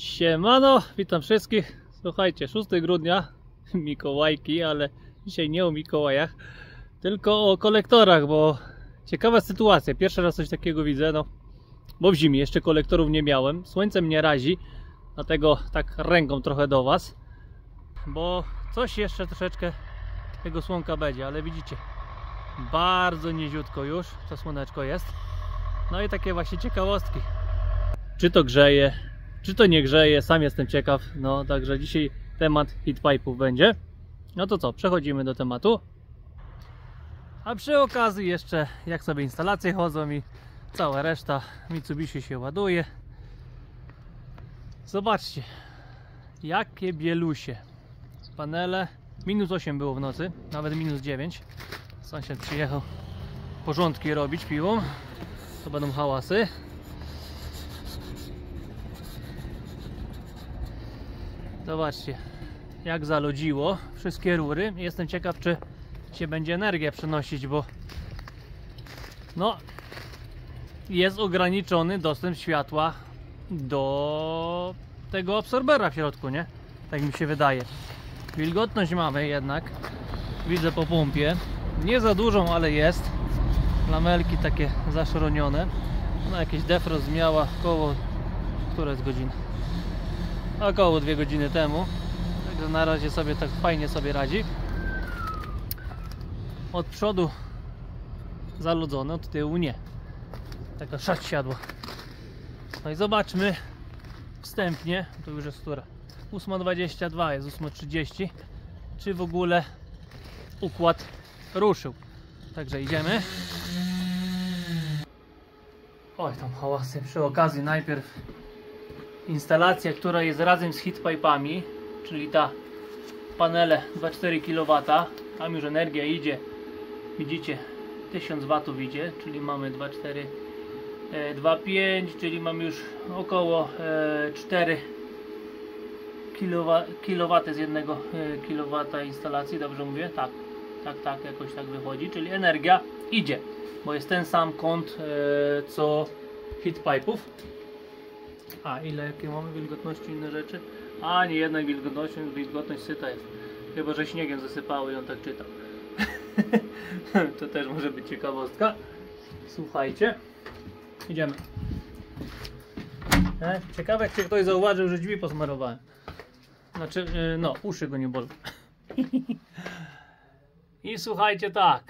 Siemano, witam wszystkich. Słuchajcie, 6 grudnia, Mikołajki, ale dzisiaj nie o Mikołajach, tylko o kolektorach, bo ciekawa sytuacja. Pierwszy raz coś takiego widzę, no, bo w zimie jeszcze kolektorów nie miałem. Słońce mnie razi, dlatego tak ręką trochę do Was, bo coś jeszcze troszeczkę tego słonka będzie, ale widzicie, bardzo niziutko już to słoneczko jest. No i takie właśnie ciekawostki. Czy to grzeje, czy to nie grzeje, sam jestem ciekaw. No także dzisiaj temat heatpipe'ów będzie. No to co, przechodzimy do tematu. A przy okazji jeszcze jak sobie instalacje chodzą i cała reszta. Mitsubishi się ładuje. Zobaczcie, jakie bielusie. Panele, minus 8 było w nocy, nawet minus 9. Sąsiad przyjechał porządki robić piłą. To będą hałasy. Zobaczcie, jak zalodziło wszystkie rury. Jestem ciekaw, czy się będzie energia przenosić, bo no jest ograniczony dostęp światła do tego absorbera w środku, nie? Tak mi się wydaje. Wilgotność mamy jednak, widzę po pompie, nie za dużą, ale jest. Lamelki takie zaszronione. No jakiś defrost miała około, która jest godzina? Około 2 godziny temu. Także na razie sobie tak fajnie sobie radzi. Od przodu zaludzone, od tyłu nie. Taka szać siadła. No i zobaczmy wstępnie, to już jest która? 8:22, jest 8:30. Czy w ogóle układ ruszył. Także idziemy. Oj, tam hałasy. Przy okazji najpierw instalacja, która jest razem z heatpipe'ami, czyli ta panele 2,4 kW. Tam już energia idzie, widzicie, 1000 W idzie, czyli mamy 2,4, 2,5, czyli mamy już około 4 kW z 1 kW instalacji, dobrze mówię? Tak, jakoś tak wychodzi, czyli energia idzie, bo jest ten sam kąt co heatpipe'ów. A ile, jakie mamy wilgotności, inne rzeczy? A nie jednak wilgotność syta jest. Chyba że śniegiem zasypały i on tak czyta. To też może być ciekawostka. Słuchajcie, idziemy. Ciekawe, jak się ktoś zauważył, że drzwi posmarowałem. Znaczy, no, uszy go nie bolą. I słuchajcie, tak.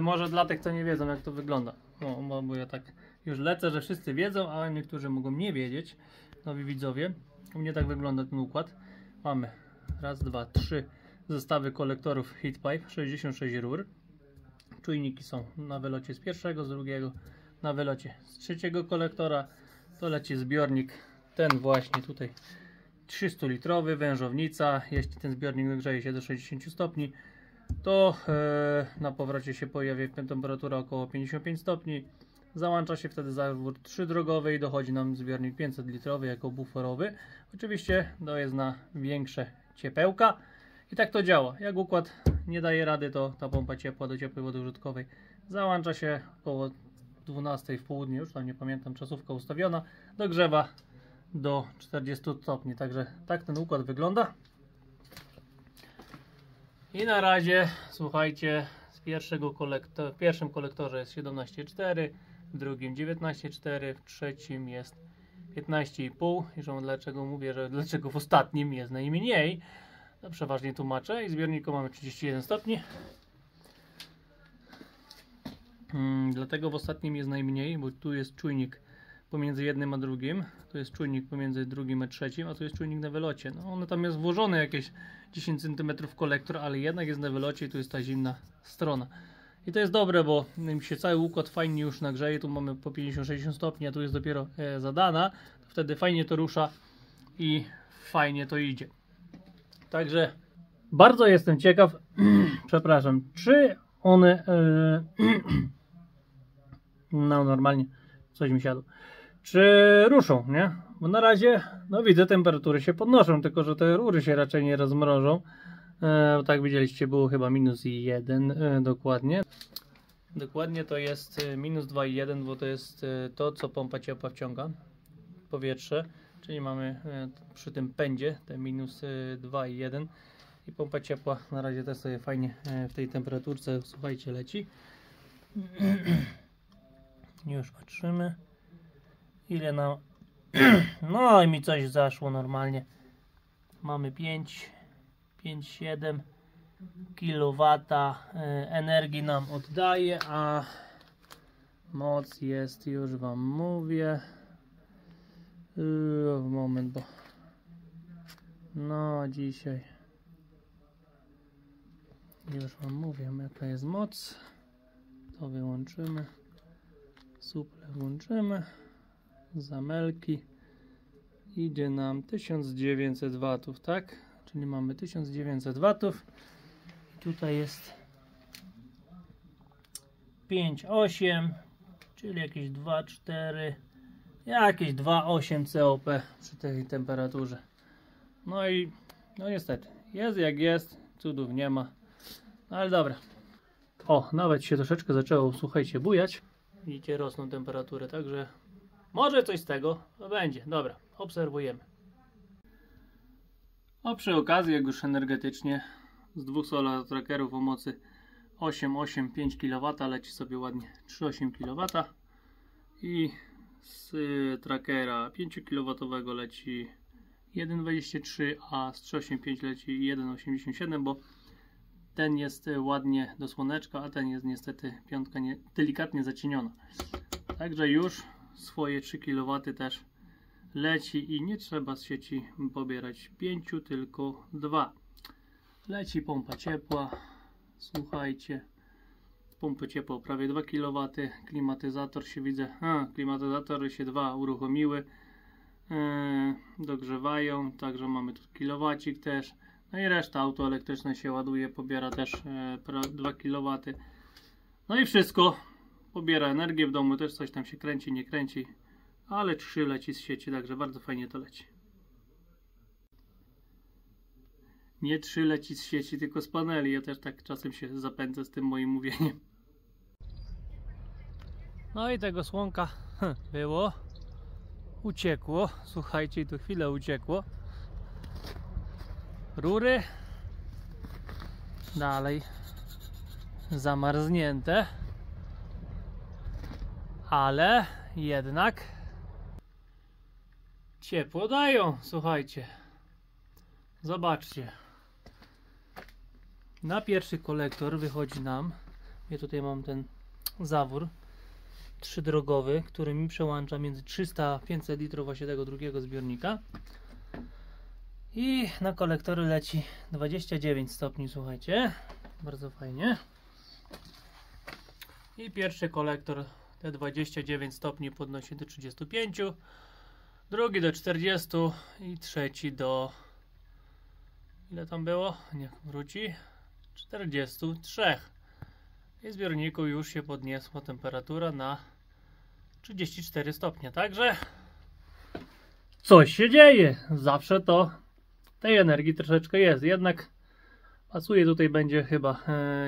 Może dla tych, co nie wiedzą, jak to wygląda. No, bo ja tak już lecę, że wszyscy wiedzą, a niektórzy mogą nie wiedzieć. Nowi widzowie. U mnie tak wygląda ten układ. Mamy raz, dwa, trzy zestawy kolektorów heatpipe, 66 rur. Czujniki są na wylocie z pierwszego, z drugiego, na wylocie z trzeciego kolektora. To leci zbiornik, ten właśnie tutaj 300 litrowy, wężownica. Jeśli ten zbiornik nagrzeje się do 60 stopni, to na powrocie się pojawia temperatura około 55 stopni. Załącza się wtedy zawór 3-drogowy i dochodzi nam zbiornik 500 litrowy jako buforowy. Oczywiście to jest na większe ciepełka i tak to działa. Jak układ nie daje rady, to ta pompa ciepła do ciepłej wody użytkowej załącza się około 12 w południe, już tam nie pamiętam, czasówka ustawiona, dogrzewa do 40 stopni. Także tak ten układ wygląda. I na razie, słuchajcie, w pierwszym kolektorze jest 17,4, w drugim 19,4, w trzecim jest 15,5. I dlaczego mówię, że dlaczego w ostatnim jest najmniej, to przeważnie tłumaczę. I w zbiorniku mamy 31 stopni. Dlatego w ostatnim jest najmniej, bo tu jest czujnik pomiędzy jednym a drugim, tu jest czujnik pomiędzy drugim a trzecim, a tu jest czujnik na wylocie. No, one tam jest włożone jakieś 10 cm kolektor, ale jednak jest na wylocie i tu jest ta zimna strona. I to jest dobre, bo mi się cały układ fajnie już nagrzeje. Tu mamy po 50-60 stopni, a tu jest dopiero zadana. To wtedy fajnie to rusza i fajnie to idzie. Także bardzo jestem ciekaw, przepraszam, czy one no normalnie coś mi siadło. Czy ruszą, nie? Bo na razie, no widzę, temperatury się podnoszą, tylko że te rury się raczej nie rozmrożą. Tak widzieliście, było chyba -1 dokładnie. Dokładnie to jest -2,1, bo to jest to, co pompa ciepła wciąga powietrze. czyli mamy przy tym pędzie te minus 2,1 i pompa ciepła na razie też sobie fajnie w tej temperaturce, słuchajcie, leci. Już patrzymy ile nam no i mi coś zaszło normalnie. Mamy 5,7 kW energii nam oddaje, a moc jest, już wam mówię, moment, bo no dzisiaj już wam mówię jaka jest moc. To wyłączymy, suple włączymy, zamelki, idzie nam 1900 W, tak? Czyli mamy 1900 W i tutaj jest 5,8, czyli jakieś 2,4, jakieś 2,8 COP przy tej temperaturze. No i no niestety, jest jak jest, cudów nie ma, no ale dobra. O, nawet się troszeczkę zaczęło, słuchajcie, bujać. Widzicie, rosną temperatury, także może coś z tego będzie. Dobra, obserwujemy. O, przy okazji, jak już energetycznie, z dwóch solar trackerów o mocy 8,85 kW leci sobie ładnie 3,8 kW i z trackera 5 kW leci 1,23, a z 3,85 leci 1,87, bo ten jest ładnie do słoneczka, a ten jest niestety piątka delikatnie zacieniona. Także już swoje 3 kW też leci i nie trzeba z sieci pobierać 5, tylko 2. Leci pompa ciepła, słuchajcie, pompy ciepła prawie 2 kW, klimatyzator się widzę, klimatyzatory się 2 uruchomiły, dogrzewają, także mamy tu kilowacik też. No i reszta auto elektryczne się ładuje, pobiera też 2 kW. No i wszystko. Pobiera energię w domu, też coś tam się kręci, nie kręci. Ale 3 leci z sieci, także bardzo fajnie to leci. Nie 3 leci z sieci, tylko z paneli. Ja też tak czasem się zapędzę z tym moim mówieniem. No i tego słonka było. Uciekło. Słuchajcie, tu chwilę uciekło. Rury dalej zamarznięte, ale jednak ciepło dają, słuchajcie. Zobaczcie, na pierwszy kolektor wychodzi nam, ja tutaj mam ten zawór 3-drogowy, który mi przełącza między 300 a 500 litrów właśnie tego drugiego zbiornika. I na kolektory leci 29 stopni, słuchajcie, bardzo fajnie. I pierwszy kolektor te 29 stopni podnosi do 35, drugi do 40 i trzeci do, ile tam było? Niech wróci, 43. I w zbiorniku już się podniosła temperatura na 34 stopnie, także coś się dzieje, zawsze to tej energii troszeczkę jest, jednak pasuje, tutaj będzie chyba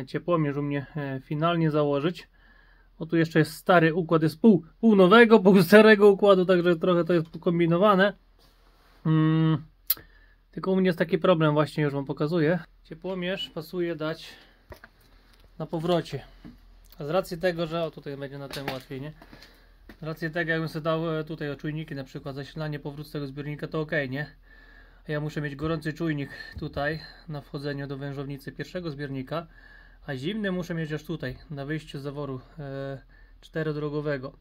ciepłomierz u mnie finalnie założyć, bo tu jeszcze jest stary układ, jest pół nowego, pół starego układu, także trochę to jest pokombinowane. Tylko u mnie jest taki problem, właśnie już wam pokazuję. Ciepłomierz pasuje dać na powrocie, a z racji tego, że o tutaj będzie na tym łatwiej, nie? Z racji tego, jakbym sobie dał tutaj o czujniki, na przykład zasilanie, powrót z tego zbiornika, to ok, nie? A ja muszę mieć gorący czujnik tutaj na wchodzeniu do wężownicy pierwszego zbiornika, a zimny muszę mieć aż tutaj na wyjściu z zaworu 4-drogowego.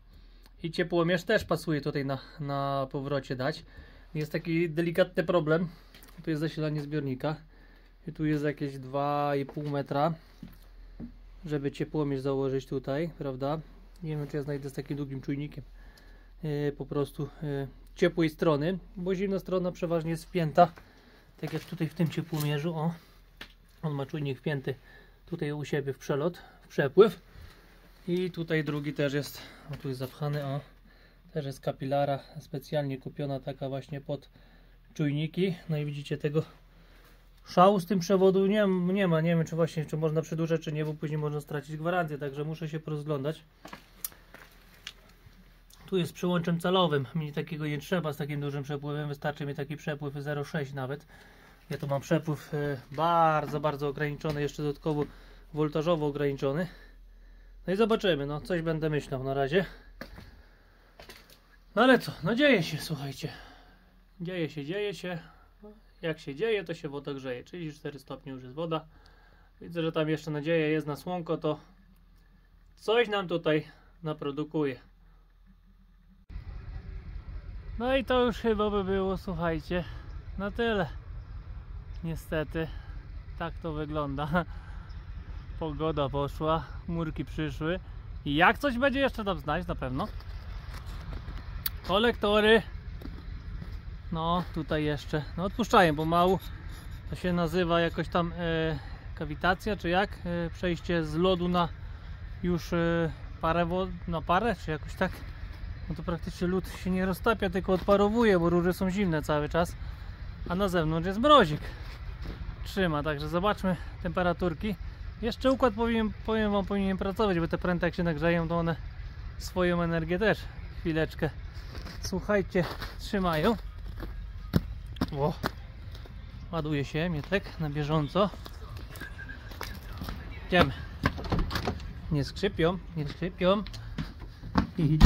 I ciepłomierz też pasuje tutaj na powrocie dać. Jest taki delikatny problem. Tu jest zasilanie zbiornika i tu jest jakieś 2,5 metra, żeby ciepłomierz założyć tutaj, prawda? Nie wiem, czy ja znajdę z takim długim czujnikiem po prostu ciepłej strony, bo zimna strona przeważnie jest wpięta, tak jak tutaj w tym ciepłomierzu. O, on ma czujnik wpięty tutaj u siebie w przelot, w przepływ, i tutaj drugi też jest, o tu jest zapchany, o, też jest kapilara specjalnie kupiona, taka właśnie pod czujniki. No i widzicie, tego szału z tym przewodu nie ma, nie wiem, czy właśnie, czy można przedłużać, czy nie, bo później można stracić gwarancję, także muszę się porozglądać. Tu jest przyłączem celowym, mi takiego nie trzeba z takim dużym przepływem, wystarczy mi taki przepływ 0,6 nawet. Ja tu mam przepływ bardzo ograniczony, jeszcze dodatkowo woltażowo ograniczony. No i zobaczymy, no coś będę myślał na razie. No ale co, no dzieje się, słuchajcie. Dzieje się. Jak się dzieje, to się woda grzeje. 34 stopnie już jest woda. Widzę, że tam jeszcze nadzieja jest na słonko, to coś nam tutaj naprodukuje. No i to już chyba by było, słuchajcie, na tyle. Niestety, tak to wygląda. Pogoda poszła, chmurki przyszły. I jak coś będzie jeszcze tam znać, na pewno. Kolektory. No tutaj jeszcze, no odpuszczają pomału. To się nazywa jakoś tam kawitacja, czy jak? Przejście z lodu na już na parę, czy jakoś tak. No to praktycznie lód się nie roztapia, tylko odparowuje, bo rury są zimne cały czas. A na zewnątrz jest mrozik. Trzyma, także zobaczmy temperaturki. Jeszcze układ powiem wam, powinien pracować, bo te pręty jak się nagrzeją, to one swoją energię też chwileczkę, słuchajcie, trzymają. O, ładuje się Mietek na bieżąco. Idziemy. Nie skrzypią. I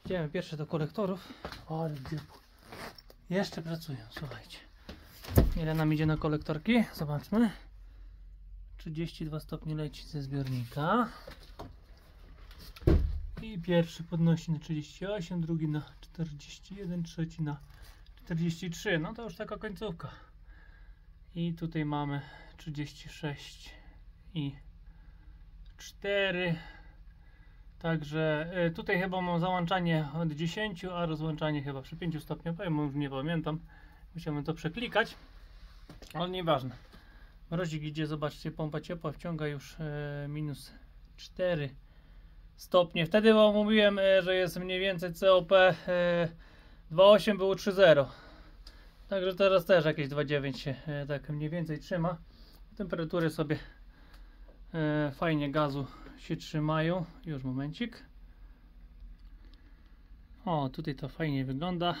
idziemy pierwsze do kolektorów. O, ale jeszcze pracują, słuchajcie. Ile nam idzie na kolektorki? Zobaczmy. 32 stopnie leci ze zbiornika. I pierwszy podnosi na 38, drugi na 41, trzeci na 43. No to już taka końcówka. I tutaj mamy 36 i 4. Także tutaj chyba mam załączanie od 10, a rozłączanie chyba przy 5 stopniach. Już nie pamiętam. Musiałem to przeklikać. Ale nieważne. Mrozik idzie, zobaczcie, pompa ciepła wciąga już minus 4 stopnie. Wtedy wam mówiłem, że jest mniej więcej COP 2,8 było 3,0. Także teraz też jakieś 2,9 się tak mniej więcej trzyma. Temperatury sobie fajnie gazu się trzymają. Już momencik. O, tutaj to fajnie wygląda.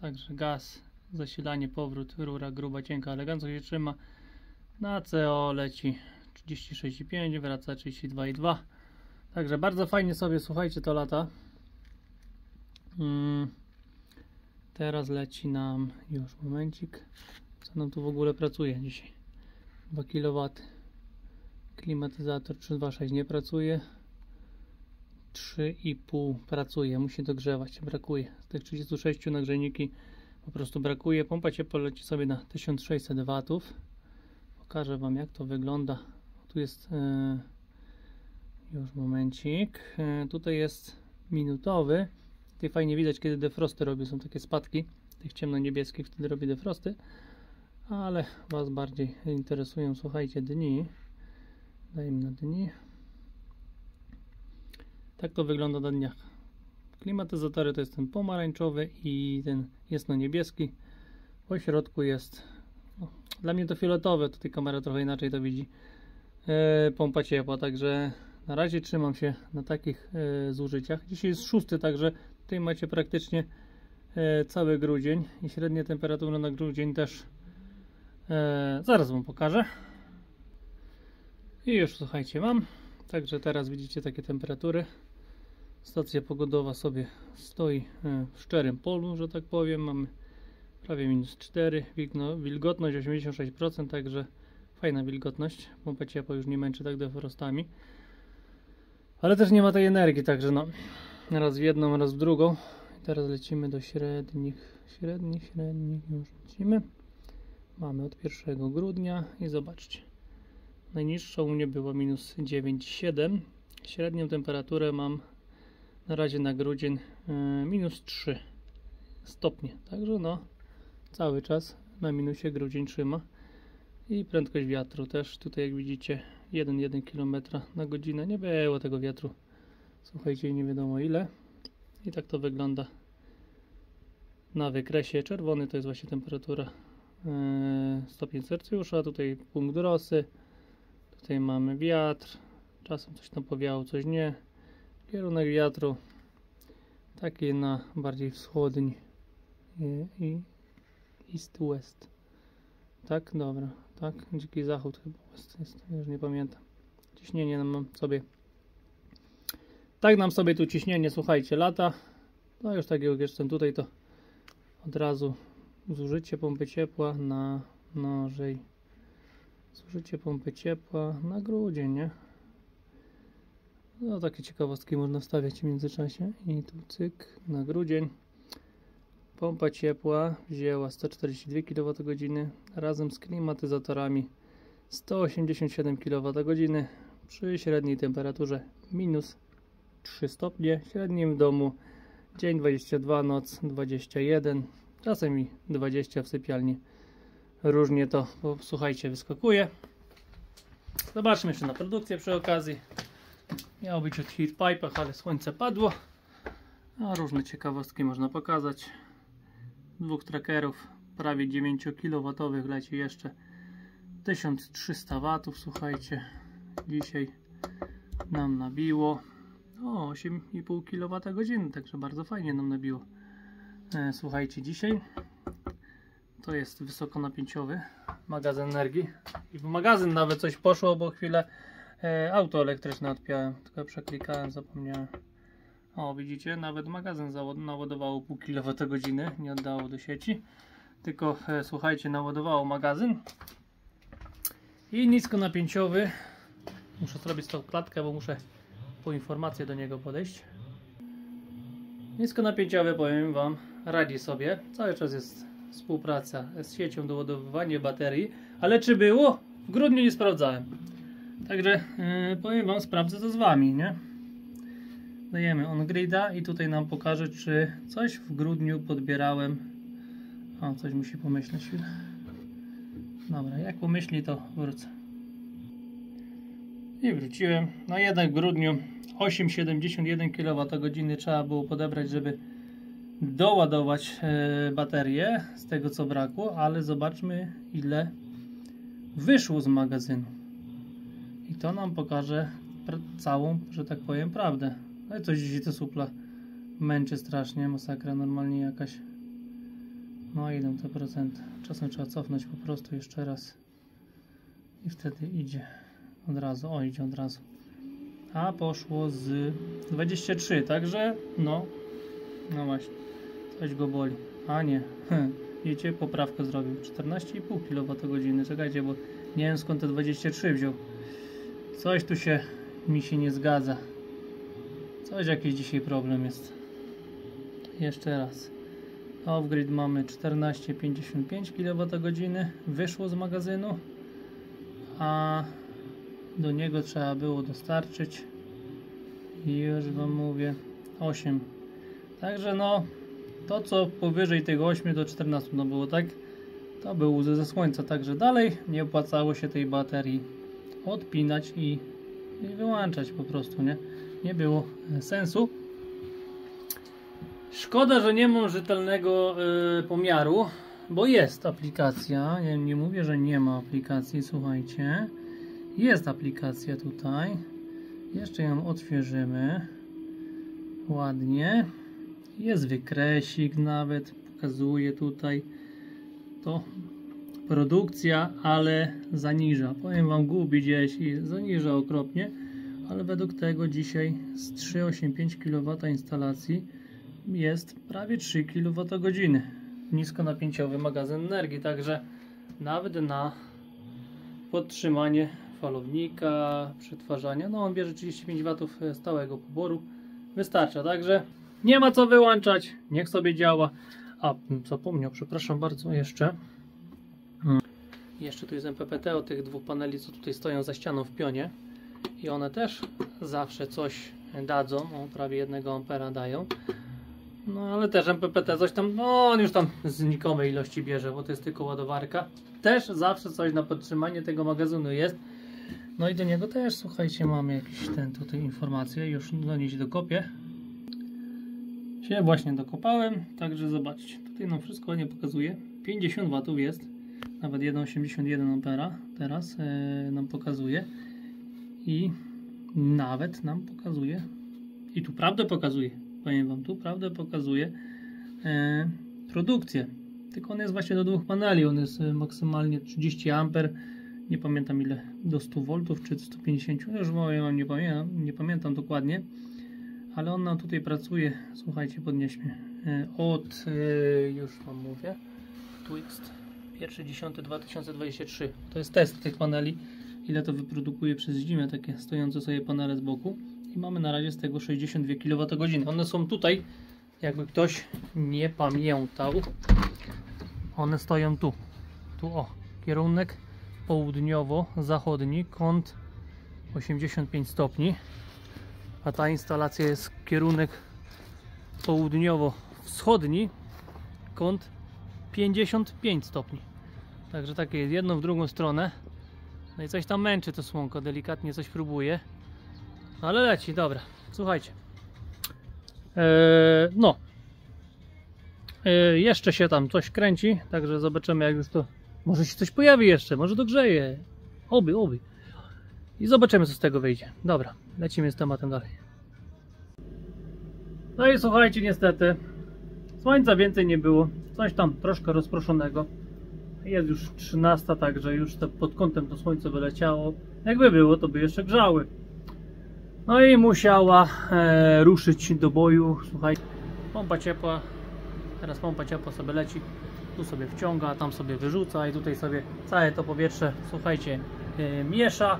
Także gaz, zasilanie, powrót, rura gruba, cienka, elegancko się trzyma. Na CO leci 36,5, wraca 32,2. Także bardzo fajnie sobie, słuchajcie, to lata. Teraz leci nam, już momencik, co nam tu w ogóle pracuje dzisiaj. 2 kW. Klimatyzator 326 nie pracuje. 3,5 pracuje, musi dogrzewać, brakuje. Z tych 36 nagrzejniki po prostu brakuje. Pompa ciepła leci sobie na 1600 W. Pokażę wam, jak to wygląda. Tu jest już momencik. Tutaj jest minutowy. Tutaj fajnie widać, kiedy defrosty robię. Są takie spadki tych ciemno-niebieskich, wtedy robię defrosty. Ale was bardziej interesują, słuchajcie, dni. Dajmy na dni. Tak to wygląda na dniach. Klimatyzatory to jest ten pomarańczowy i ten jasno-niebieski. Po środku jest, no, dla mnie to fioletowe, tutaj kamera trochę inaczej to widzi. Pompa ciepła, także na razie trzymam się na takich zużyciach. Dzisiaj jest 6, także tutaj macie praktycznie cały grudzień i średnie temperatury na grudzień też zaraz wam pokażę. I już, słuchajcie, mam. Także teraz widzicie takie temperatury. Stacja pogodowa sobie stoi w szczerym polu, że tak powiem. Mamy prawie minus 4, wilgotność 86%, także fajna wilgotność. Pompa ciepła już nie męczy tak defrostami. Ale też nie ma tej energii, także no, raz w jedną, raz w drugą. I teraz lecimy do średnich, już lecimy. Mamy od 1 grudnia i zobaczcie. Najniższa u mnie była minus 9,7. Średnią temperaturę mam na razie na grudzień minus 3 stopnie. Także no, cały czas na minusie grudzień trzyma. I prędkość wiatru też tutaj, jak widzicie, 1,1 km na godzinę. Nie było tego wiatru, słuchajcie, nie wiadomo ile. I tak to wygląda na wykresie. Czerwony to jest właśnie temperatura stopień Celsjusza. Tutaj punkt rosy. Tutaj mamy wiatr. Czasem coś tam powiało, coś nie. Kierunek wiatru Takie na bardziej wschodni i east-west. Tak? Dobra. Tak? Dziki zachód chyba jest, już nie pamiętam. Ciśnienie nam sobie. Tak nam sobie tu ciśnienie, słuchajcie, lata. No już tak jak jestem tutaj, to od razu zużycie pompy ciepła na nożej. Zużycie pompy ciepła na grudzień, nie? No takie ciekawostki można wstawiać w międzyczasie. I tu cyk na grudzień. Pompa ciepła wzięła 142 kWh razem z klimatyzatorami 187 kWh przy średniej temperaturze minus 3 stopnie. Średnim w domu dzień 22, noc 21, czasem i 20 w sypialni. Różnie to, bo słuchajcie, wyskakuje. Zobaczmy jeszcze na produkcję przy okazji. Miało być o heat pipe'ach, ale słońce padło. A różne ciekawostki można pokazać. Dwóch trackerów, prawie 9 kW leci jeszcze 1300 W, słuchajcie. Dzisiaj nam nabiło o 8,5 kWh, także bardzo fajnie nam nabiło. Słuchajcie, dzisiaj to jest wysokonapięciowy magazyn energii i w magazyn nawet coś poszło, bo chwilę auto elektryczne odpiąłem, tylko przeklikałem, zapomniałem. O, widzicie, nawet magazyn naładowało pół kWh, nie oddało do sieci, tylko słuchajcie, naładowało magazyn i niskonapięciowy. Muszę zrobić tą klatkę, bo muszę po informację do niego podejść. Niskonapięciowy, powiem wam, radzi sobie. Cały czas jest współpraca z siecią do ładowywania baterii, ale czy było? W grudniu nie sprawdzałem. Także powiem wam, sprawdzę to z wami, nie? Dajemy on grida i tutaj nam pokaże, czy coś w grudniu podbierałem. O, coś musi pomyśleć chwilę. Dobra, jak pomyśli, to wrócę. I wróciłem. No jednak w grudniu 8,71 kWh trzeba było podebrać, żeby doładować baterię z tego co brakło, ale zobaczmy ile wyszło z magazynu. I to nam pokaże całą, że tak powiem, prawdę. No i coś dzisiaj to supla męczy strasznie, masakra normalnie jakaś. No idą te procenty. Czasem trzeba cofnąć po prostu jeszcze raz. I wtedy idzie od razu. O, idzie od razu. A poszło z 23, także no właśnie. Coś go boli. A nie. Widzicie, poprawkę zrobił. 14,5 kWh. Czekajcie, bo nie wiem skąd te 23 wziął. Coś tu mi się nie zgadza. Coś jakiś dzisiaj problem jest. Jeszcze raz. Off-grid mamy 14,55 kWh. Wyszło z magazynu. A do niego trzeba było dostarczyć. I już wam mówię 8. Także no to co powyżej tego 8 do 14 no było tak. To był łzy ze słońca. Także dalej nie opłacało się tej baterii odpinać i wyłączać po prostu, nie? Nie było sensu. Szkoda, że nie mam rzetelnego pomiaru, bo jest aplikacja. Ja nie mówię, że nie ma aplikacji, słuchajcie. Jest aplikacja tutaj. Jeszcze ją odświeżymy. Ładnie. Jest wykresik nawet. Pokazuje tutaj to produkcja, ale zaniża. Powiem wam, gubi gdzieś i zaniża okropnie. Ale według tego dzisiaj z 3,85 kW instalacji jest prawie 3 kWh. Niskonapięciowy magazyn energii, także nawet na podtrzymanie falownika, przetwarzania, no on bierze 35 W stałego poboru, wystarcza, także nie ma co wyłączać, niech sobie działa. A, zapomniał, przepraszam bardzo, jeszcze tu jest MPPT o tych dwóch paneli, co tutaj stoją za ścianą w pionie i one też zawsze coś dadzą, o, prawie 1 ampera dają. No ale też MPPT coś tam, no on już tam znikomej ilości bierze, bo to jest tylko ładowarka. Też zawsze coś na podtrzymanie tego magazynu jest. No i do niego też, słuchajcie, mamy jakieś tutaj informacje, już do niej się dokopię. Się właśnie dokopałem, także zobaczcie, tutaj nam wszystko ładnie pokazuje. 50 W jest, nawet 1,81 ampera teraz nam pokazuje. I nawet nam pokazuje, i tu prawdę pokazuje, powiem wam, tu prawdę pokazuje produkcję. Tylko on jest właśnie do 2 paneli, on jest maksymalnie 30 A, nie pamiętam ile, do 100 V czy 150, już nie pamiętam dokładnie, ale on nam tutaj pracuje, słuchajcie, podnieśmy, od, już wam mówię, Twixt 1.10.2023, to jest test tych paneli, ile to wyprodukuje przez zimę, takie stojące sobie panele z boku i mamy na razie z tego 62 kWh. One są tutaj, jakby ktoś nie pamiętał, one stoją tu, o, kierunek południowo-zachodni, kąt 85 stopni, a ta instalacja jest kierunek południowo-wschodni, kąt 55 stopni. Także takie jest jedno w drugą stronę. No i coś tam męczy to słonko, delikatnie coś próbuje. No ale leci, dobra. Słuchajcie. Jeszcze się tam coś kręci, także zobaczymy jak już to... Może się coś pojawi jeszcze, może dogrzeje. Oby. I zobaczymy co z tego wyjdzie. Dobra, lecimy z tematem dalej. No i słuchajcie, niestety słońca więcej nie było. Coś tam troszkę rozproszonego. Jest już 13, także już pod kątem to słońce wyleciało. Jakby było, to by jeszcze grzały. No i musiała ruszyć do boju. Słuchajcie, pompa ciepła. Teraz pompa ciepła sobie leci. Tu sobie wciąga, tam sobie wyrzuca i tutaj sobie całe to powietrze, słuchajcie, miesza.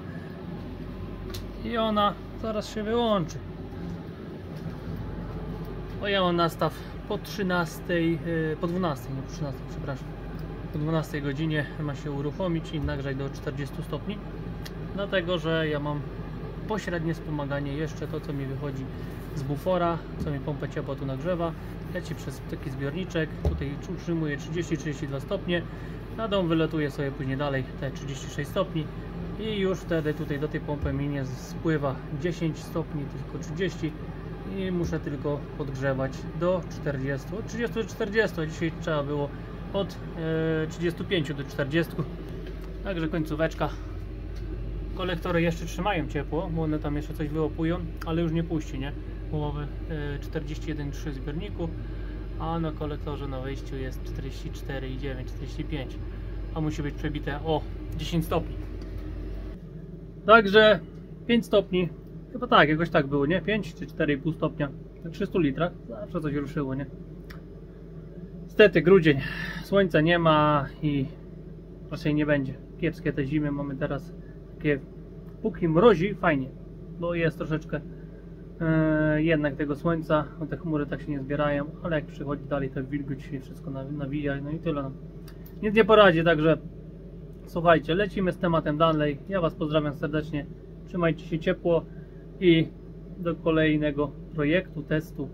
I ona zaraz się wyłączy. Bo ja mam nastaw po 13, po 12, nie po 13, przepraszam. Po 12 godzinie ma się uruchomić i nagrzać do 40 stopni. Dlatego, że ja mam pośrednie wspomaganie, jeszcze to co mi wychodzi z bufora, co mi pompa ciepła tu nagrzewa, leci przez taki zbiorniczek, tutaj utrzymuje 30-32 stopnie, na dom wylatuje sobie później dalej te 36 stopni i już wtedy tutaj do tej pompy mi nie spływa 10 stopni, tylko 30 i muszę tylko podgrzewać do 40, od 30 do 40, dzisiaj trzeba było od 35 do 40, także końcóweczka. Kolektory jeszcze trzymają ciepło, bo one tam jeszcze coś wyłapują, ale już nie puści, nie? Połowy 41,3 zbiorniku, a na kolektorze na wejściu jest 44,9, 45, a musi być przebite o 10 stopni. Także 5 stopni, chyba tak, jakoś tak było, nie? 5 czy 4,5 stopnia, na 300 litrach, zawsze coś ruszyło, nie? Niestety grudzień, słońca nie ma i raczej nie będzie. Kiepskie te zimy mamy teraz. Takie, póki mrozi, fajnie, bo jest troszeczkę jednak tego słońca, no te chmury tak się nie zbierają, ale jak przychodzi dalej, to wilgoć się wszystko nawija, no i tyle. No. Nic nie poradzi, także słuchajcie, lecimy z tematem dalej. Ja Was pozdrawiam serdecznie, trzymajcie się ciepło i do kolejnego projektu, testu,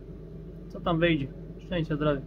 co tam wyjdzie. Szczęścia, zdrowia.